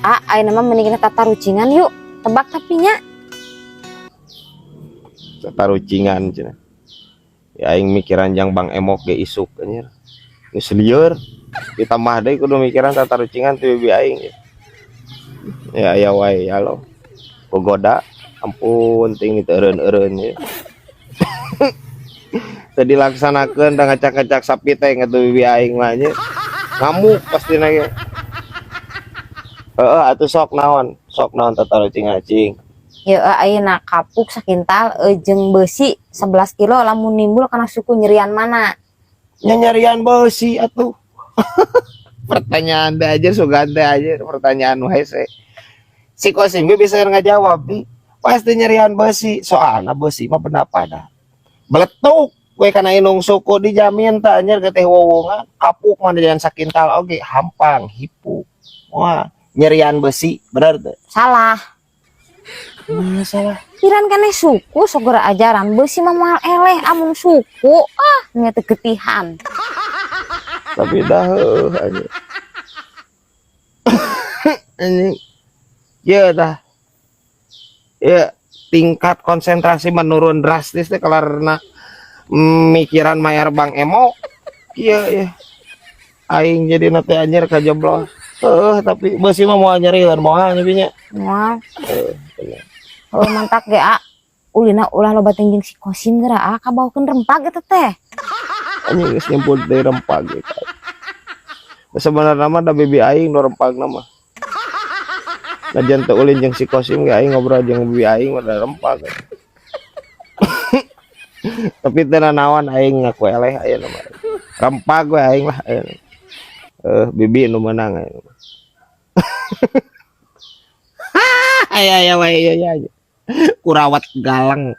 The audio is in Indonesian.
Ayo nama mendingan tata rucingan yuk. Tebak tapi nya. Tata rucingan cenah. Ya aing mikiran jang Bang Emok ge isuk anjir. Geus lieur. Ditambah deui kudu mikiran tata rucingan teu bibi aing. Ya aya wae ya lo. Gogoda ampun ting teu eureun-eureun ya. Teu dilaksanakeun da ngacak-ngacak sapi teh ngatu bibi aing mah nya. Ngamuk pasti ge. Atuh sok naon tata rucingan cing. Ya ayeuna kapuk sakintal jeung besi 11 kilo lamun nimbul karena suku nyerian mana? Nyarian besi atuh. Pertanyaan teh aja sugan teh aja pertanyaan wae si Kosim ge bisa ngajawab nih. Pasti nyarian besi, soalna besi mah pendapat meletuk we kana inung suku dijamin teh anjir ge teh wowongan kapuk mah jangan sakintal oge hampang hipu. Wah, nyerian besi bener teh. Salah. Masalah. Piran keneh suku sogora ajaran besi mah moal eleh amun suku nya teu getihan. Tapi dah aja. Anjing. Ya dah. Ya tingkat konsentrasi menurun drastis teh karena mikiran mayar Bang Emo. Iya ya. Aing jadi nanti anjir kajeblos. Tapi besi mah mau nyari dan mau nyebinya. Moal. Mantak ge ulina ulah loba tenjing si Kosim geura kabawakeun rempah gitu teh. Anjing geus nyebut deui rempah gitu. Sebenarnya mah da bibi aing nu rempagna mah. Lajan teu ulin jeung si Kosim ge aing ngobrol jeung bibi aing mah da rempah. Tapi teu naon aing ngaku eleh ayeuna mah. Rempah gue aing lah ayeuna. Bibi nu meunang ayeuna. Aya wae ya. Kurawat galang.